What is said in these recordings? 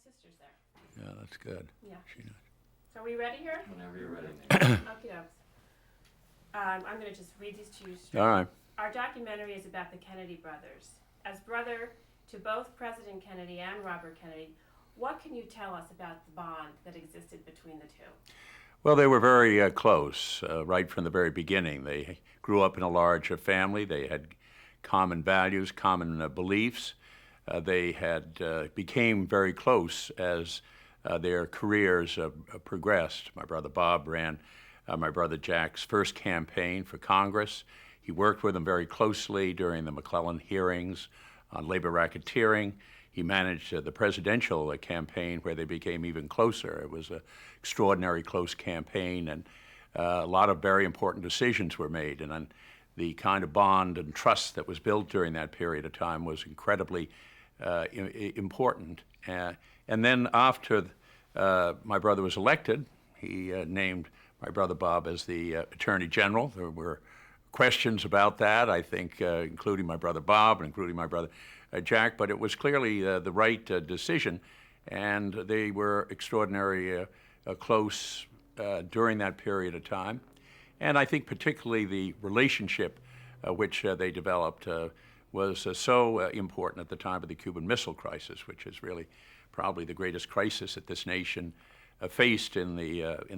sister's there. Yeah, that's good. Yeah. She knows. So are we ready here? Whenever you're ready. Okay, I'm going to just read these to you straight. All right. Our documentary is about the Kennedy brothers. As brother to both President Kennedy and Robert Kennedy, what can you tell us about the bond that existed between the two? Well, they were very close right from the very beginning. They grew up in a large family. They had common values, common beliefs. They had became very close as their careers progressed. My brother Bob ran my brother Jack's first campaign for Congress. He worked with him very closely during the McClellan hearings on labor racketeering. He managed the presidential campaign where they became even closer. It was an extraordinary close campaign, and a lot of very important decisions were made. And the kind of bond and trust that was built during that period of time was incredibly important. And then after my brother was elected, he named my brother Bob as the Attorney General. There were questions about that, I think, including my brother Bob and including my brother Jack, but it was clearly the right decision, and they were extraordinarily close during that period of time. And I think particularly the relationship which they developed was so important at the time of the Cuban Missile Crisis, which is really probably the greatest crisis that this nation faced in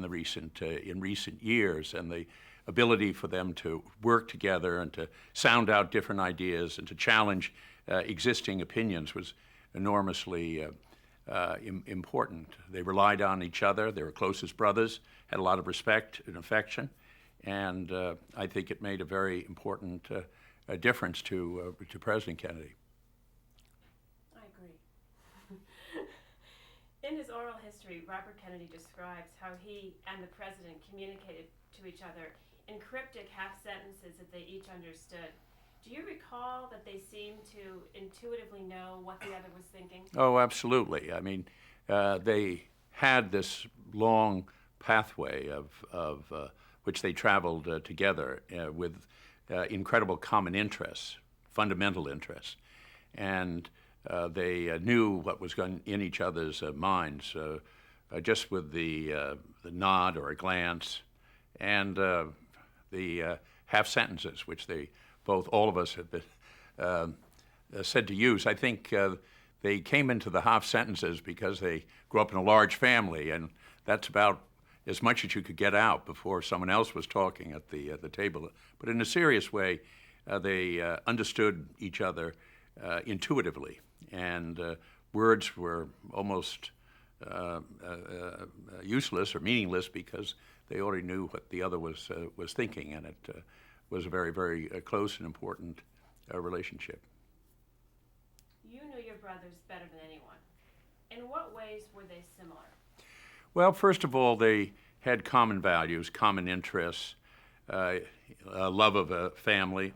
recent years, and the ability for them to work together and to sound out different ideas and to challenge existing opinions was enormously important. They relied on each other. They were close as brothers, had a lot of respect and affection, and I think it made a very important difference to President Kennedy. I agree. In his oral history, Robert Kennedy describes how he and the president communicated to each other in cryptic half sentences that they each understood. Do you recall that they seemed to intuitively know what the other was thinking? Oh, absolutely. I mean, they had this long pathway of which they traveled together with incredible common interests, fundamental interests, and they knew what was going in each other's minds just with the nod or a glance, and the half sentences which they both, all of us, have been said to use. I think they came into the half sentences because they grew up in a large family, and that's about as much as you could get out before someone else was talking at the table. But in a serious way, they understood each other intuitively, and words were almost useless or meaningless because they already knew what the other was thinking, and it was a very, very close and important relationship. You knew your brothers better than anyone. In what ways were they similar? Well, first of all, they had common values, common interests, a love of a family,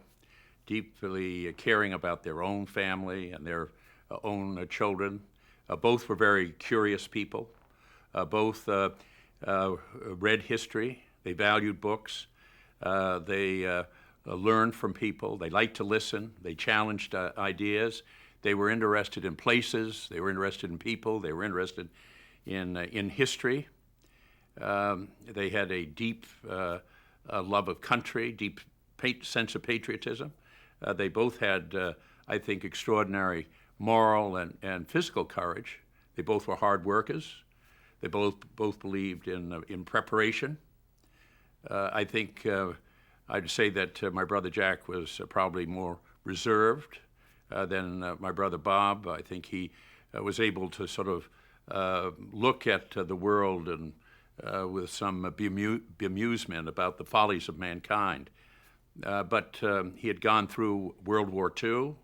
deeply caring about their own family and their own children. Both were very curious people. Both read history. They valued books. They learned from people. They liked to listen. They challenged ideas. They were interested in places. They were interested in people. They were interested in history. They had a deep love of country, deep sense of patriotism. They both had, I think, extraordinary moral and physical courage. They both were hard workers. They both believed in preparation. I think I'd say that my brother Jack was probably more reserved than my brother Bob. I think he was able to sort of look at the world and with some bemusement about the follies of mankind. But he had gone through World War II,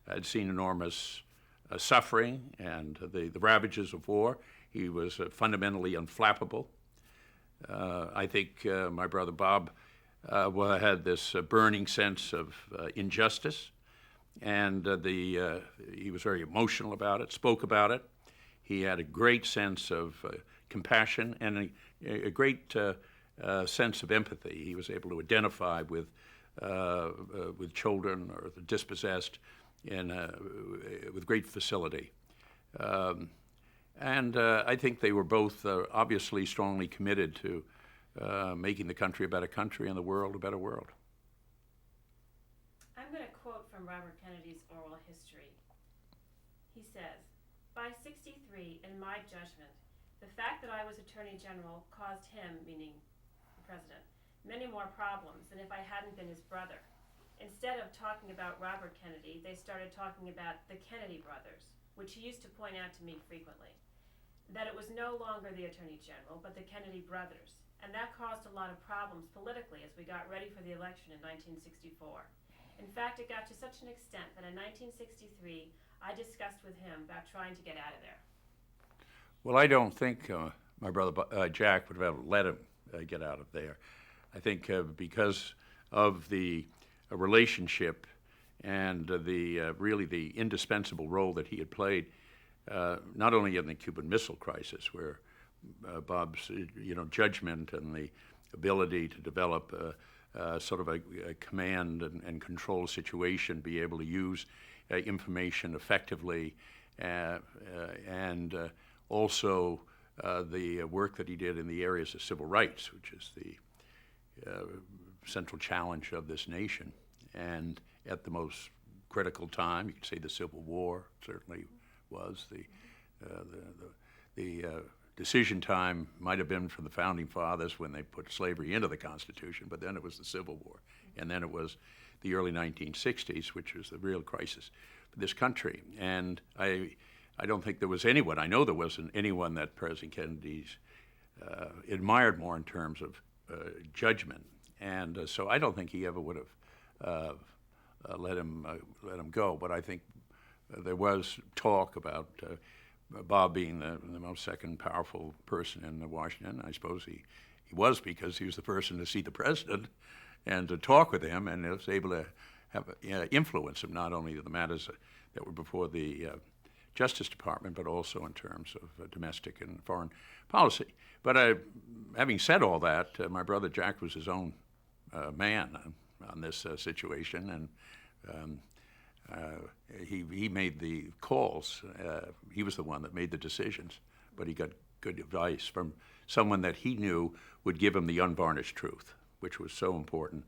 had seen enormous suffering and the ravages of war. He was fundamentally unflappable. I think my brother Bob had this burning sense of injustice, and he was very emotional about it, spoke about it. He had a great sense of compassion and a great sense of empathy. He was able to identify with children or the dispossessed with great facility. And I think they were both obviously strongly committed to making the country a better country and the world a better world. I'm going to quote from Robert Kennedy's oral history. He says, "By 63, in my judgment, the fact that I was Attorney General caused him," meaning the president, "many more problems than if I hadn't been his brother. Instead of talking about Robert Kennedy, they started talking about the Kennedy brothers, which he used to point out to me frequently. That it was no longer the Attorney General, but the Kennedy brothers. And that caused a lot of problems politically as we got ready for the election in 1964. In fact, it got to such an extent that in 1963, I discussed with him about trying to get out of there." Well, I don't think my brother Jack would have let him get out of there. I think because of the relationship and really the indispensable role that he had played, not only in the Cuban Missile Crisis, where Bob's judgment and the ability to develop sort of a command and control situation, be able to use information effectively, and also the work that he did in the areas of civil rights, which is the central challenge of this nation. And at the most critical time, you could say the Civil War certainly was. The decision time might have been for the Founding Fathers when they put slavery into the Constitution, but then it was the Civil War. And then it was the early 1960s, which was the real crisis for this country. And I don't think there was anyone, I know there wasn't anyone that President Kennedy's admired more in terms of judgment. And so I don't think he ever would have let him go. But I think there was talk about Bob being the most second powerful person in Washington. I suppose he was, because he was the person to see the president and to talk with him, and was able to have influence him, not only the matters that were before the Justice Department, but also in terms of domestic and foreign policy. But having said all that, my brother Jack was his own man on this situation, and he made the calls. He was the one that made the decisions, but he got good advice from someone that he knew would give him the unvarnished truth, which was so important,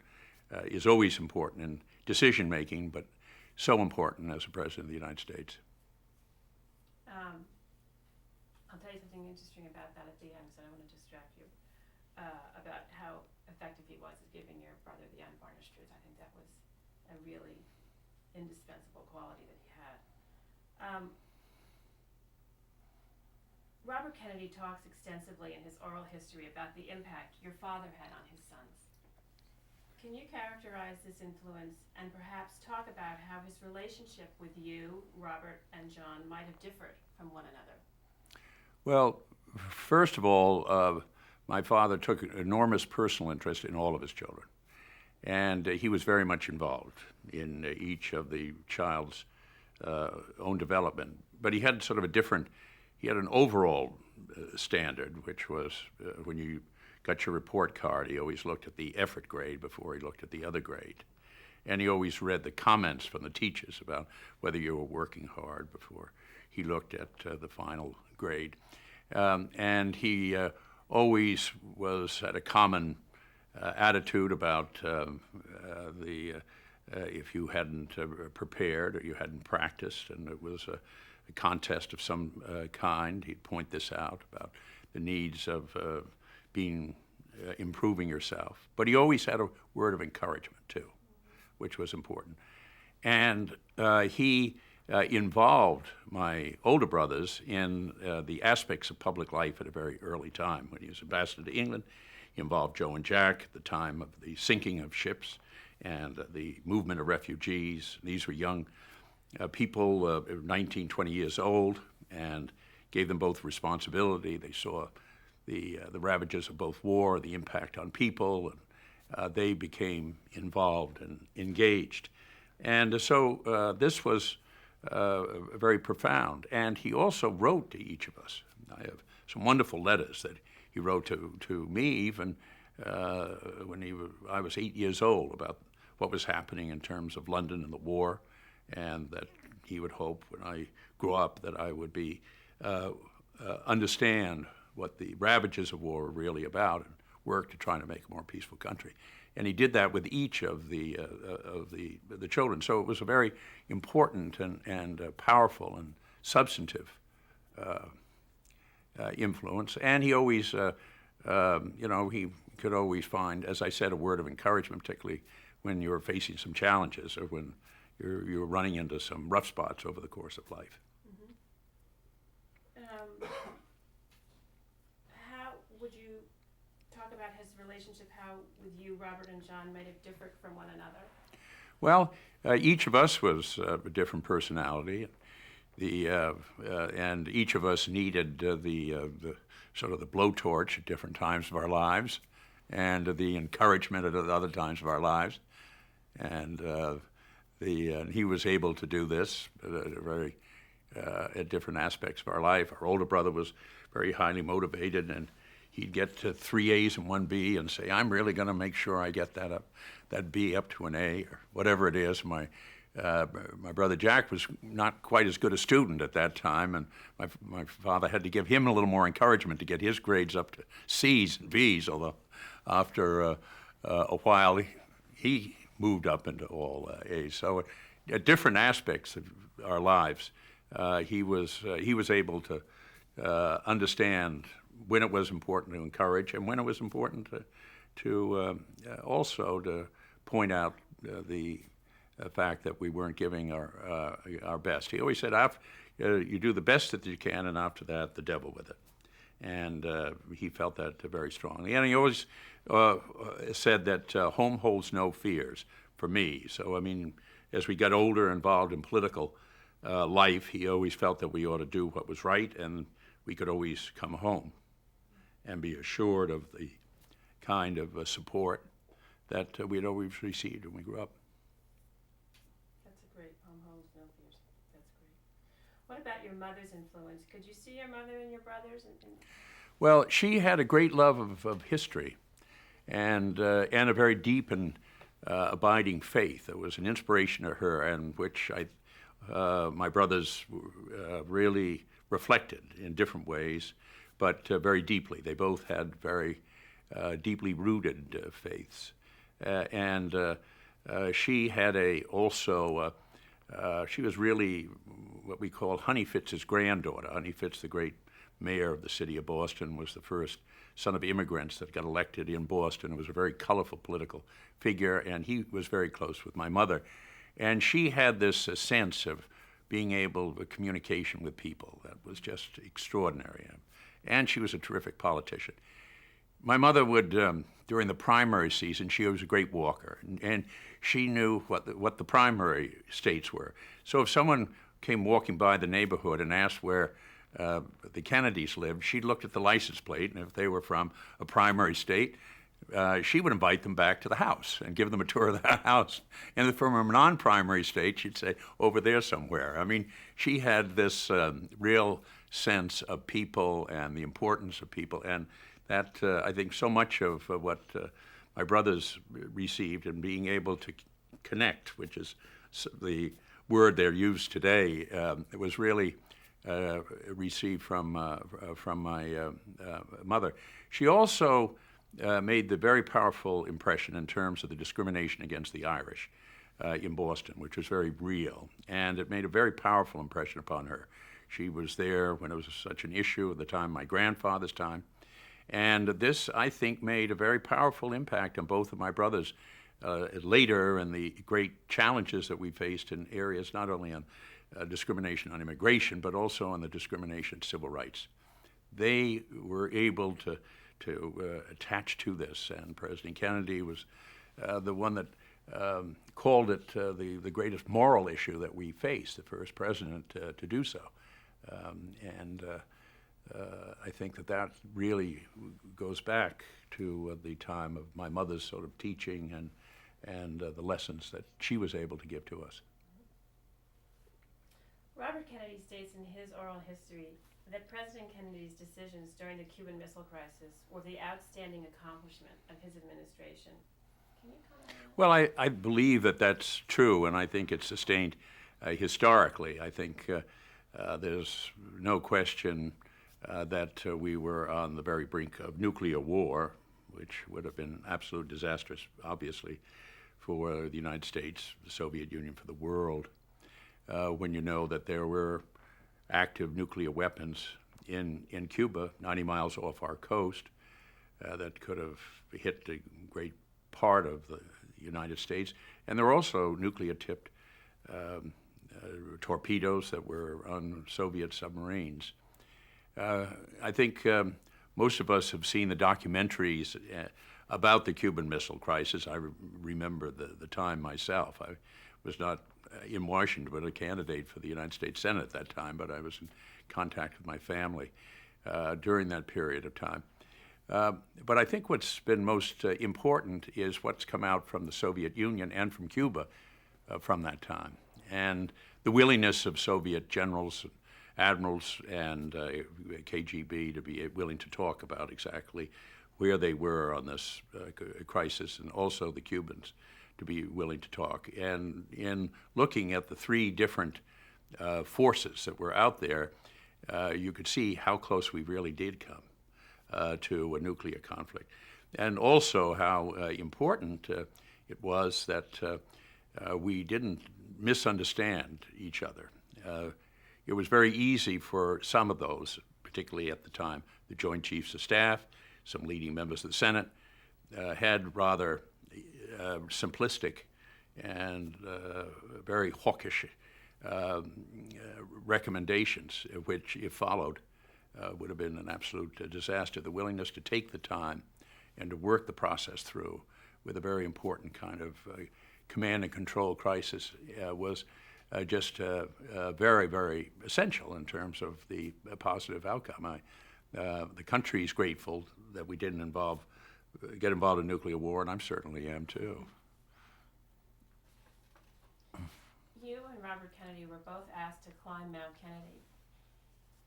is always important in decision making, but so important as a president of the United States. I'll tell you something interesting about that at the end, because I don't want to distract you, about how effective he was at giving your brother the unvarnished truth. I think that was a really indispensable quality that he had. Robert Kennedy talks extensively in his oral history about the impact your father had on his sons. Can you characterize this influence and perhaps talk about how his relationship with you, Robert, and John might have differed from one another? Well, first of all, my father took an enormous personal interest in all of his children. And he was very much involved in each of the child's own development. But he had sort of he had an overall standard, which was when you got your report card, he always looked at the effort grade before he looked at the other grade. And he always read the comments from the teachers about whether you were working hard before he looked at the final grade. And he always had a common attitude about if you hadn't prepared or you hadn't practiced, and it was a contest of some kind, he'd point this out about the needs of improving yourself. But he always had a word of encouragement too, which was important. And he involved my older brothers in the aspects of public life at a very early time. When he was ambassador to England, he involved Joe and Jack at the time of the sinking of ships and the movement of refugees. These were young people, 19, 20 years old, and gave them both responsibility. They saw the ravages of both war, the impact on people, and they became involved and engaged. And so this was very profound. And he also wrote to each of us. I have some wonderful letters that he wrote to me even when I was 8 years old, about what was happening in terms of London and the war, and that he would hope when I grew up that I would be understand what the ravages of war were really about and work to try to make a more peaceful country. And he did that with each of the children. So it was a very important and powerful and substantive influence. And he always, he could always find, as I said, a word of encouragement, particularly when you're facing some challenges or when you're running into some rough spots over the course of life. How would you talk about his relationship, how with you, Robert and John, might have differed from one another? Well, each of us was a different personality. And each of us needed the sort of the blowtorch at different times of our lives, and the encouragement at other times of our lives. And he was able to do this at different aspects of our life. Our older brother was very highly motivated, and he'd get to 3 A's and 1 B and say, "I'm really going to make sure I get that B up to an A," or whatever it is. My brother Jack was not quite as good a student at that time, and my father had to give him a little more encouragement to get his grades up to C's and B's, although after a while he moved up into all A's. So at different aspects of our lives, he was able to understand when it was important to encourage and when it was important to also to point out the fact that we weren't giving our best. He always said, you do the best that you can, and after that, the devil with it. And he felt that very strongly. And he always said that home holds no fears for me. So, I mean, as we got older, involved in political life, he always felt that we ought to do what was right, and we could always come home and be assured of the kind of support that we had always received when we grew up. That's a great home holds no fears. That's great. What about your mother's influence? Could you see your mother and your brothers? Well, she had a great love of history and a very deep and abiding faith. It was an inspiration to her, and which my brothers really reflected in different ways, but very deeply. They both had very deeply rooted faiths. And she had she was really what we call Honey Fitz's granddaughter. Honey Fitz, the great mayor of the city of Boston, was the first son of immigrants that got elected in Boston. It was a very colorful political figure, and he was very close with my mother. And she had this sense of being able to communication with people that was just extraordinary. And she was a terrific politician. My mother would, during the primary season, she was a great walker, and she knew what the primary states were. So if someone came walking by the neighborhood and asked where the Kennedys lived, she looked at the license plate, and if they were from a primary state, she would invite them back to the house and give them a tour of the house. And if from a non-primary state, she'd say, over there somewhere. I mean, she had this real sense of people and the importance of people, and that, I think, so much of what my brothers received and being able to connect, which is the word they're used today, it was really received from my mother. She also made the very powerful impression in terms of the discrimination against the Irish in Boston, which was very real, and it made a very powerful impression upon her. She was there when it was such an issue at the time, my grandfather's time, and this, I think, made a very powerful impact on both of my brothers later, and the great challenges that we faced in areas not only on discrimination on immigration, but also on the discrimination of civil rights. They were able to attach to this, and President Kennedy was the one that called it the greatest moral issue that we faced, the first president to do so. I think that really goes back to the time of my mother's sort of teaching and the lessons that she was able to give to us. Robert Kennedy states in his oral history that President Kennedy's decisions during the Cuban Missile Crisis were the outstanding accomplishment of his administration. Can you comment on that? Well, I believe that that's true, and I think it's sustained historically. I think there's no question that we were on the very brink of nuclear war, which would have been absolute disastrous, obviously, for the United States, the Soviet Union, for the world, when you know that there were active nuclear weapons in Cuba, 90 miles off our coast, that could have hit a great part of the United States. And there were also nuclear-tipped torpedoes that were on Soviet submarines. I think most of us have seen the documentaries about the Cuban Missile Crisis. I remember the time myself. I was not in Washington, but a candidate for the United States Senate at that time, but I was in contact with my family during that period of time. But I think what's been most important is what's come out from the Soviet Union and from Cuba from that time, and the willingness of Soviet generals, admirals, and KGB to be willing to talk about exactly where they were on this crisis, and also the Cubans to be willing to talk. And in looking at the three different forces that were out there, you could see how close we really did come to a nuclear conflict, and also how important it was that we didn't misunderstand each other. It was very easy for some of those, particularly at the time, the Joint Chiefs of Staff, some leading members of the Senate, had rather simplistic and very hawkish recommendations, which, if followed, would have been an absolute disaster. The willingness to take the time and to work the process through with a very important kind of command and control crisis was just very, very essential in terms of the positive outcome. The country is grateful that we didn't get involved in nuclear war, and I certainly am too. You and Robert Kennedy were both asked to climb Mount Kennedy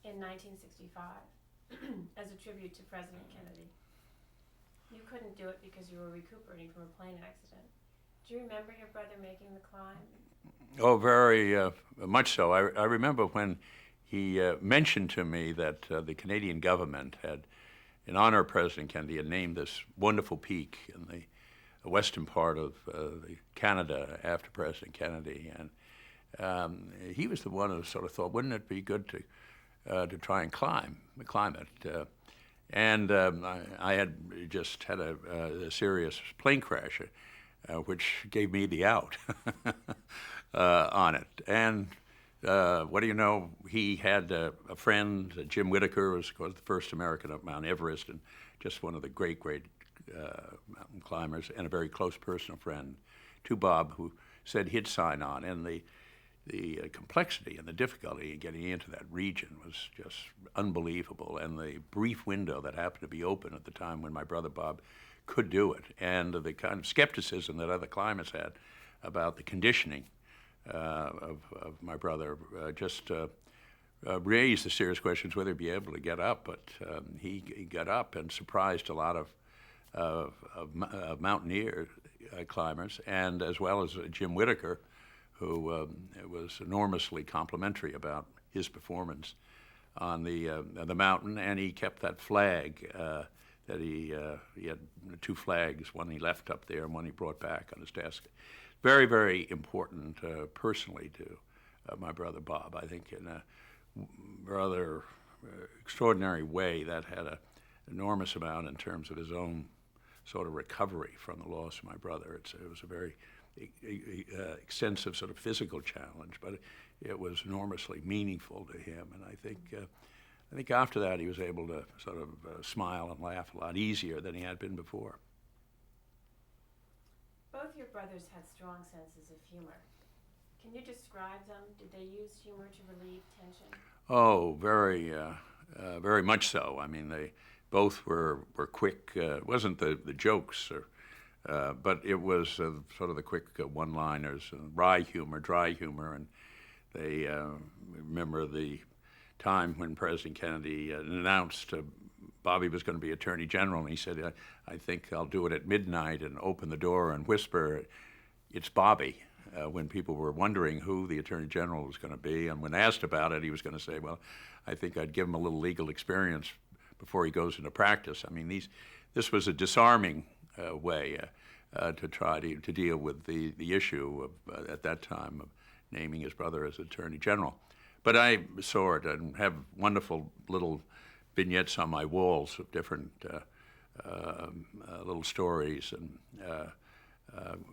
in 1965 as a tribute to President Kennedy. You couldn't do it because you were recuperating from a plane accident. Do you remember your brother making the climb? Oh, very much so. I remember when he mentioned to me that the Canadian government had, in honor of President Kennedy, had named this wonderful peak in the western part of Canada after President Kennedy. And he was the one who sort of thought, wouldn't it be good to try and climb it? And I had just had a serious plane crash, which gave me the out on it. And what do you know, he had a friend, Jim Whittaker, was of course the first American up Mount Everest, and just one of the great mountain climbers, and a very close personal friend to Bob, who said he'd sign on. And the complexity and the difficulty in getting into that region was just unbelievable, and the brief window that happened to be open at the time when my brother Bob could do it, and the kind of skepticism that other climbers had about the conditioning of my brother just raised the serious questions whether he'd be able to get up. But he got up and surprised a lot of mountaineer climbers, and as well as Jim Whittaker, who was enormously complimentary about his performance on the mountain. And he kept that flag that he had two flags, one he left up there and one he brought back on his desk. Very, very important personally to my brother Bob. I think in a rather extraordinary way that had an enormous amount in terms of his own sort of recovery from the loss of my brother. It was a very extensive sort of physical challenge, but it was enormously meaningful to him. And I think after that he was able to sort of smile and laugh a lot easier than he had been before. Both your brothers had strong senses of humor. Can you describe them? Did they use humor to relieve tension? Oh, very much so. I mean, they both were quick. It wasn't the jokes, but it was sort of the quick one-liners, dry humor. And they remember the time when President Kennedy announced Bobby was going to be Attorney General, and he said, I think I'll do it at midnight and open the door and whisper, "It's Bobby." when people were wondering who the Attorney General was going to be. And when asked about it, he was going to say, well, I think I'd give him a little legal experience before he goes into practice. I mean, this was a disarming way to try to deal with the issue of, at that time, of naming his brother as Attorney General. But I saw it and have wonderful little vignettes on my walls of different little stories and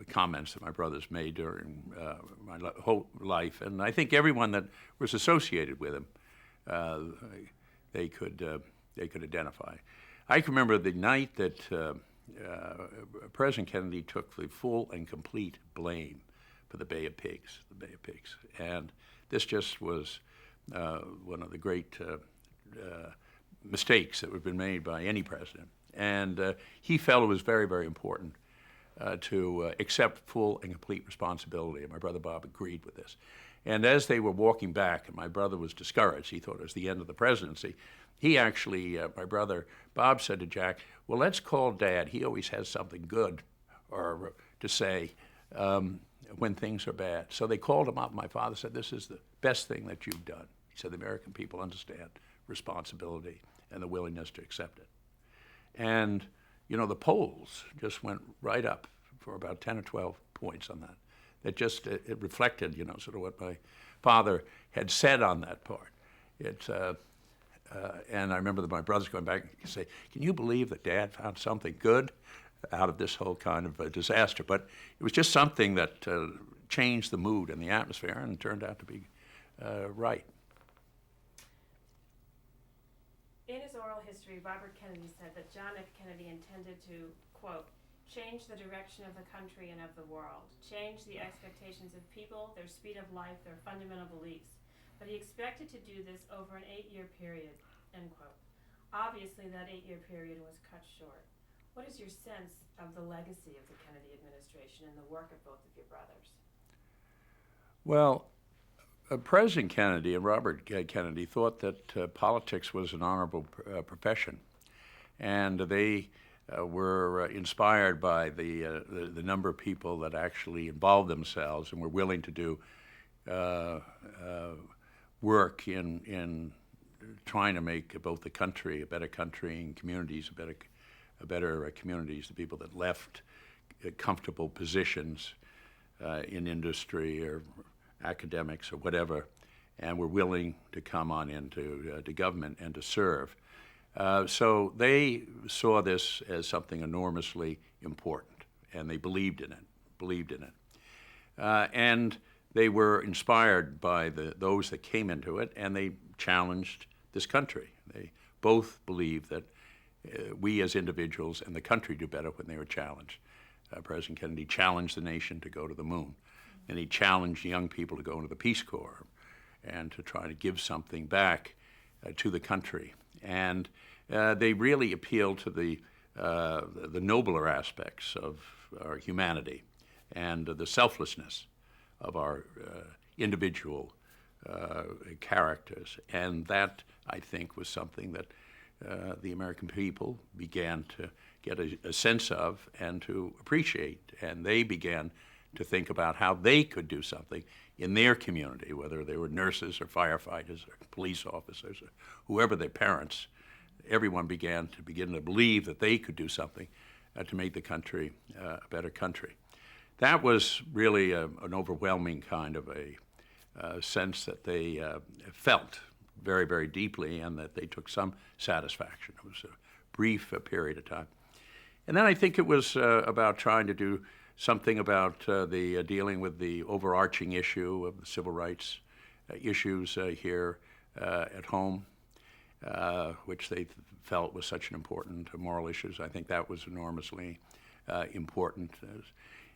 comments that my brothers made during my whole life. And I think everyone that was associated with him, they could identify. I can remember the night that President Kennedy took the full and complete blame for the Bay of Pigs, And this just was one of the great mistakes that have been made by any president. And he felt it was very, very important to accept full and complete responsibility. And my brother Bob agreed with this. And as they were walking back, and my brother was discouraged, he thought it was the end of the presidency, he actually, my brother Bob said to Jack, well, let's call Dad. He always has something good or to say when things are bad. So they called him up. My father said, this is the best thing that you've done. He said, the American people understand responsibility and the willingness to accept it. And, you know, the polls just went right up for about 10 or 12 points on that. It just, it reflected, you know, sort of what my father had said on that part. And I remember that my brothers going back and say, can you believe that Dad found something good out of this whole kind of disaster? But it was just something that changed the mood and the atmosphere and turned out to be right. In his oral history, Robert Kennedy said that John F. Kennedy intended to, quote, change the direction of the country and of the world, change the expectations of people, their speed of life, their fundamental beliefs. But he expected to do this over an 8-year period, end quote. Obviously, that 8-year period was cut short. What is your sense of the legacy of the Kennedy administration and the work of both of your brothers? Well, President Kennedy and Robert Kennedy thought that politics was an honorable profession, and they were inspired by the number of people that actually involved themselves and were willing to do work in trying to make both the country a better country and communities a better communities. The people that left comfortable positions in industry or academics or whatever, and were willing to come on into the government and to serve. So they saw this as something enormously important, and they believed in it. And they were inspired by those that came into it, and they challenged this country. They both believed that we as individuals and the country do better when they were challenged. President Kennedy challenged the nation to go to the moon, and he challenged young people to go into the Peace Corps and to try to give something back to the country. And they really appealed to the nobler aspects of our humanity and the selflessness of our individual characters. And that, I think, was something that the American people began to get a sense of and to appreciate. And they began to think about how they could do something in their community, whether they were nurses or firefighters or police officers or whoever their parents. Everyone began to believe that they could do something to make the country a better country. That was really an overwhelming kind of a sense that they felt very, very deeply, and that they took some satisfaction. It was a brief period of time. And then I think it was about trying to do something about the dealing with the overarching issue of the civil rights issues here at home, which they felt was such an important moral issue. I think that was enormously important.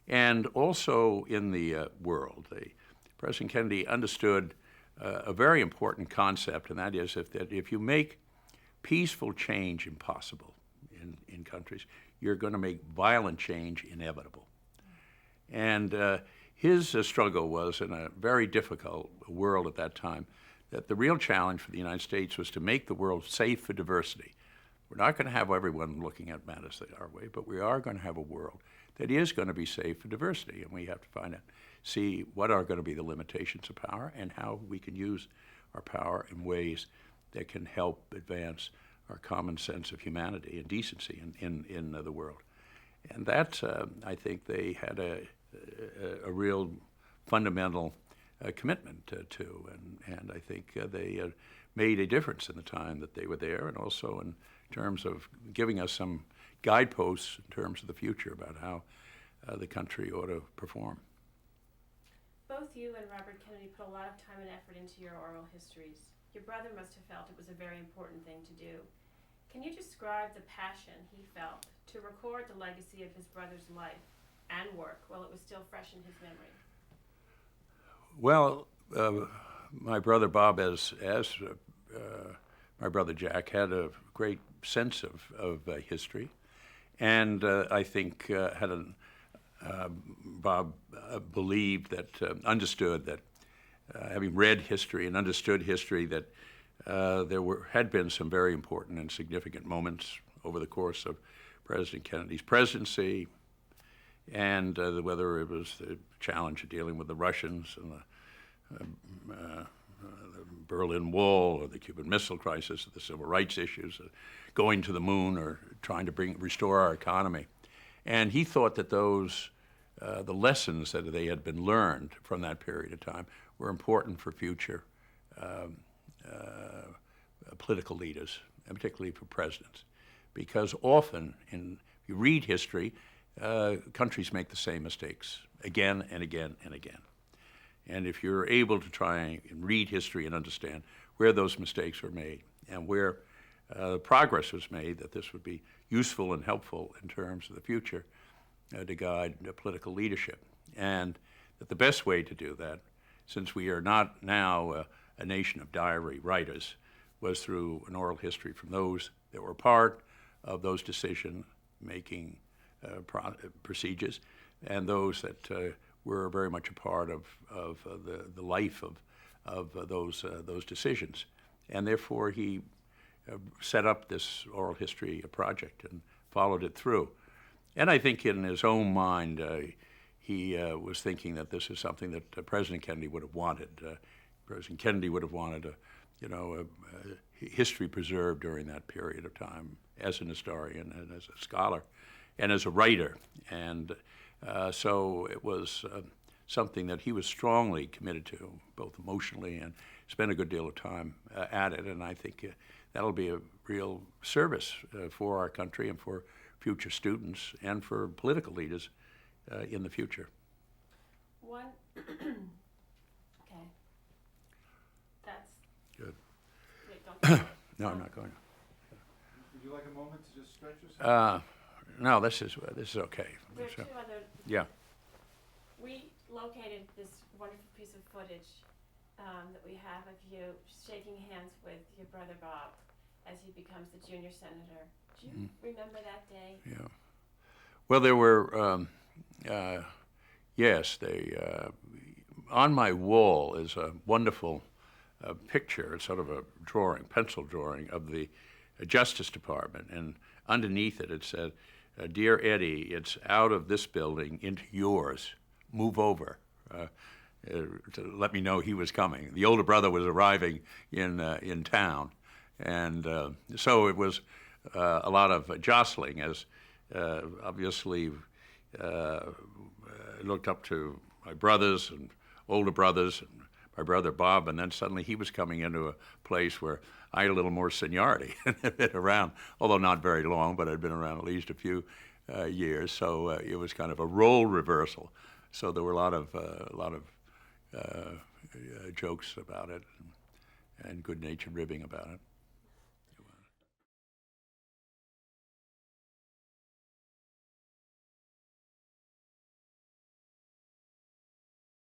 And also in the world, President Kennedy understood a very important concept, and that is if you make peaceful change impossible in countries, you're going to make violent change inevitable. And his struggle was in a very difficult world at that time, that the real challenge for the United States was to make the world safe for diversity. We're not going to have everyone looking at matters our way, but we are going to have a world that is going to be safe for diversity, and we have to see what are going to be the limitations of power and how we can use our power in ways that can help advance our common sense of humanity and decency in the world. And that, I think they had a real fundamental commitment to, and I think they made a difference in the time that they were there, and also in terms of giving us some guideposts in terms of the future about how the country ought to perform. Both you and Robert Kennedy put a lot of time and effort into your oral histories. Your brother must have felt it was a very important thing to do. Can you describe the passion he felt to record the legacy of his brother's life and work while it was still fresh in his memory? Well, my brother Bob, as my brother Jack, had a great sense of history, and I think Bob believed that, understood that, having read history and understood history, that there had been some very important and significant moments over the course of President Kennedy's presidency, and whether it was the challenge of dealing with the Russians and the Berlin Wall, or the Cuban Missile Crisis, or the civil rights issues, going to the moon, or trying to restore our economy. And he thought that those, the lessons that they had been learned from that period of time were important for future political leaders, and particularly for presidents. Because often, if you read history, countries make the same mistakes again and again and again. And if you're able to try and read history and understand where those mistakes were made and where progress was made, that this would be useful and helpful in terms of the future to guide political leadership. And that the best way to do that, since we are not now a nation of diary writers, was through an oral history from those that were part of those decision-making procedures, and those that were very much a part of the life of those decisions. And therefore, he set up this oral history project and followed it through. And I think in his own mind, he was thinking that this is something that President Kennedy would have wanted. President Kennedy would have wanted history preserved during that period of time as an historian and as a scholar and as a writer. And so it was something that he was strongly committed to, both emotionally, and spent a good deal of time at it. And I think that'll be a real service for our country and for future students and for political leaders in the future. One, okay, that's good. Wait, don't No, I'm not going to. Would you like a moment to just stretch yourself? No, this is okay. There are two other. Yeah. We located this wonderful piece of footage that we have of you shaking hands with your brother Bob as he becomes the junior senator. Do you remember that day? Yeah. Well, there were, yes, on my wall is a wonderful picture. It's sort of a drawing, pencil drawing of the Justice Department, and underneath it, it said, "Dear Eddie, it's out of this building into yours. Move over." To let me know he was coming. The older brother was arriving in town, and so it was a lot of jostling, as obviously looked up to my brothers and older brothers and my brother Bob, and then suddenly he was coming into a place where I had a little more seniority and had been around, although not very long, but I'd been around at least a few years. So it was kind of a role reversal. So there were a lot of jokes about it and good-natured ribbing about it.